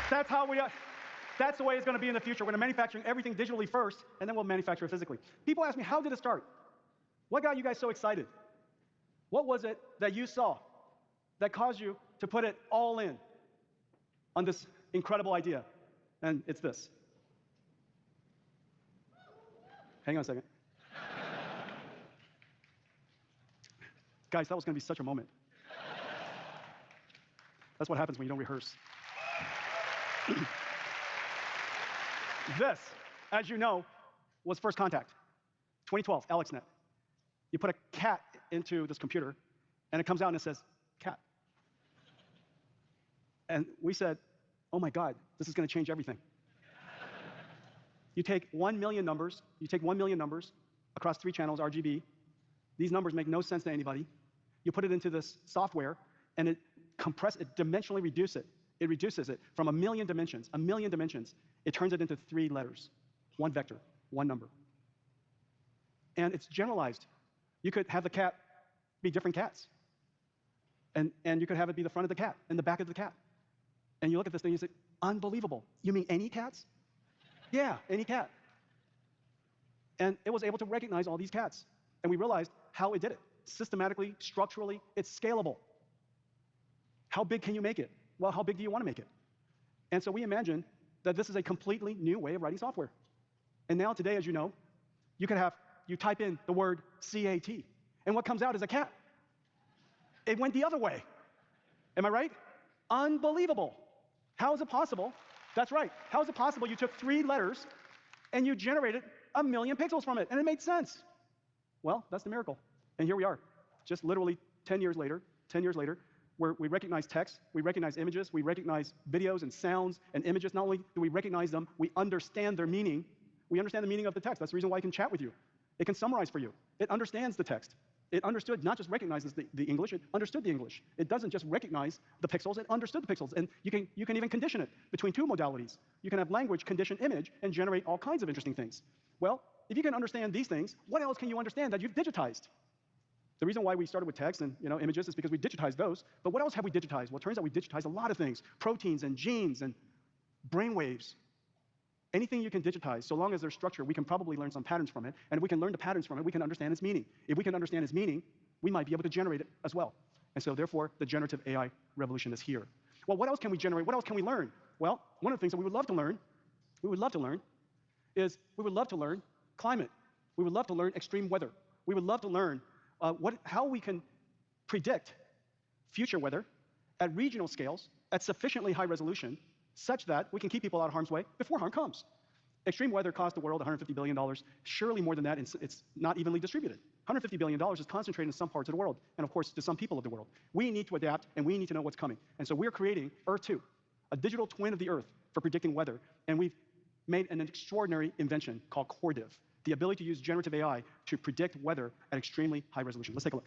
That's how we. That's the way it's going to be in the future. We're going to manufacture everything digitally first, and then we'll manufacture it physically. People ask me, how did it start? What got you guys so excited? What was it that you saw that caused you to put it all in on this incredible idea? And it's this. Hang on a second. Guys, that was going to be such a moment. That's what happens when you don't rehearse. This, as you know, was First Contact, 2012, AlexNet. You put a cat into this computer, and it comes out and it says, cat. And we said, oh my God, this is going to change everything. You take 1 million numbers, across 3 channels, RGB. These numbers make no sense to anybody. You put it into this software, and it dimensionally reduces it. It reduces it from 1 million dimensions. It turns it into 3 letters, 1 vector, 1 number. And it's generalized. You could have the cat be different cats. And you could have it be the front of the cat and the back of the cat. And you look at this thing and you say, unbelievable. You mean any cats? Yeah, any cat. And it was able to recognize all these cats. And we realized how it did it. Systematically, structurally, it's scalable. How big can you make it? Well, how big do you want to make it? And so we imagined that this is a completely new way of writing software. And now today, as you know, you type in the word CAT, and what comes out is a cat. It went the other way. Am I right? Unbelievable. How is it possible? That's right. How is it possible you took 3 letters and you generated 1 million pixels from it, and it made sense? Well, that's the miracle. And here we are, just literally 10 years later, where we recognize text, we recognize images, we recognize videos and sounds and images. Not only do we recognize them, we understand their meaning. We understand the meaning of the text. That's the reason why I can chat with you. It can summarize for you. It understands the text. It understood, not just recognizes the English, it understood the English. It doesn't just recognize the pixels, it understood the pixels. And you can even condition it between 2 modalities. You can have language, condition image, and generate all kinds of interesting things. Well, if you can understand these things, what else can you understand that you've digitized? The reason why we started with text and images is because we digitized those. But what else have we digitized? Well, it turns out we digitized a lot of things. Proteins and genes and brain waves. Anything you can digitize, so long as there's structure, we can probably learn some patterns from it. And if we can learn the patterns from it, we can understand its meaning. If we can understand its meaning, we might be able to generate it as well. And so therefore, the generative AI revolution is here. Well, what else can we generate? What else can we learn? Well, one of the things that we would love to learn climate. We would love to learn extreme weather. We would love to learn how we can predict future weather at regional scales, at sufficiently high resolution, such that we can keep people out of harm's way before harm comes. Extreme weather cost the world $150 billion. Surely more than that, it's not evenly distributed. $150 billion is concentrated in some parts of the world, and of course, to some people of the world. We need to adapt, and we need to know what's coming. And so we're creating Earth 2, a digital twin of the Earth for predicting weather, and we've made an extraordinary invention called CorrDiff, the ability to use generative AI to predict weather at extremely high resolution. Let's take a look.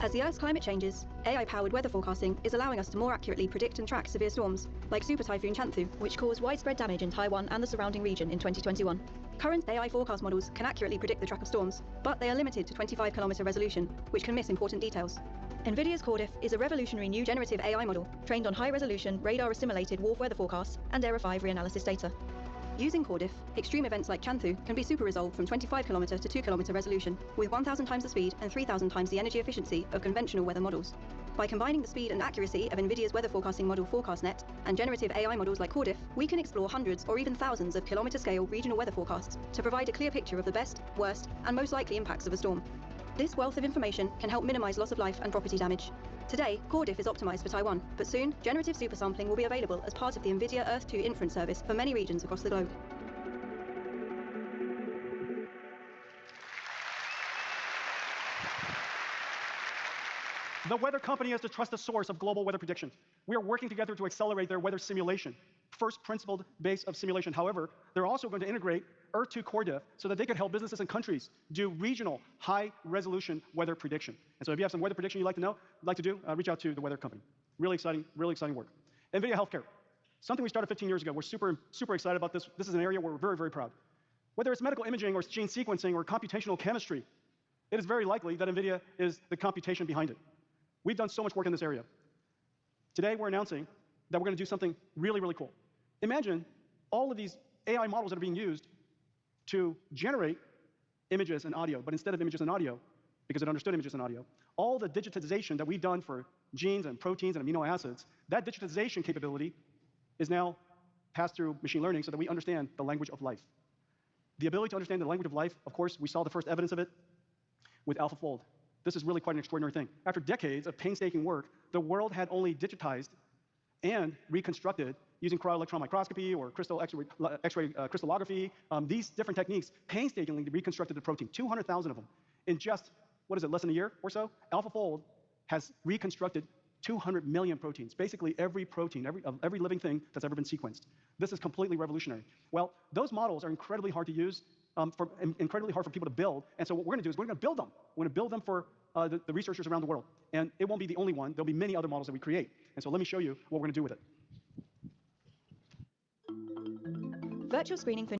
As the Earth's climate changes, AI-powered weather forecasting is allowing us to more accurately predict and track severe storms, like Super Typhoon Chanthu, which caused widespread damage in Taiwan and the surrounding region in 2021. Current AI forecast models can accurately predict the track of storms, but they are limited to 25-kilometer resolution, which can miss important details. Nvidia's CorrDiff is a revolutionary new generative AI model trained on high-resolution, radar-assimilated WRF weather forecasts and Era 5 reanalysis data. Using CorrDiff, extreme events like Chanthu can be super-resolved from 25-kilometer to 2-kilometer resolution, with 1,000 times the speed and 3,000 times the energy efficiency of conventional weather models. By combining the speed and accuracy of Nvidia's weather forecasting model ForecastNet and generative AI models like CorrDiff, we can explore hundreds or even thousands of kilometer-scale regional weather forecasts to provide a clear picture of the best, worst, and most likely impacts of a storm. This wealth of information can help minimize loss of life and property damage. Today, CorrDiff is optimized for Taiwan, but soon, generative supersampling will be available as part of the Nvidia Earth 2 inference service for many regions across the globe. The weather company is the trusted source of global weather prediction. We are working together to accelerate their weather simulation, first principled base of simulation. However, they're also going to integrate Earth 2 CorrDiff so that they can help businesses and countries do regional, high-resolution weather prediction. And so if you have some weather prediction you'd like to do, reach out to the weather company. Really exciting work. Nvidia Healthcare, something we started 15 years ago. We're super excited about this. This is an area where we're very, very proud. Whether it's medical imaging or gene sequencing or computational chemistry, it is very likely that Nvidia is the computation behind it. We've done so much work in this area. Today, we're announcing that we're going to do something really, really cool. Imagine all of these AI models that are being used to generate images and audio, but instead of images and audio, because it understood images and audio, all the digitization that we've done for genes and proteins and amino acids, that digitization capability is now passed through machine learning so that we understand the language of life. The ability to understand the language of life, of course, we saw the first evidence of it with AlphaFold. This is really quite an extraordinary thing. After decades of painstaking work, the world had only digitized and reconstructed using cryo-electron microscopy or X-ray crystallography, these different techniques painstakingly reconstructed the protein, 200,000 of them. In just, what is it, less than a year or so? AlphaFold has reconstructed 200 million proteins, basically every protein, every living thing that's ever been sequenced. This is completely revolutionary. Well, those models are incredibly hard to use, incredibly hard for people to build, and so what we're going to do is we're going to build them. We're going to build them for the researchers around the world. And it won't be the only one. There'll be many other models that we create. And so let me show you what we're going to do with it. Virtual screening for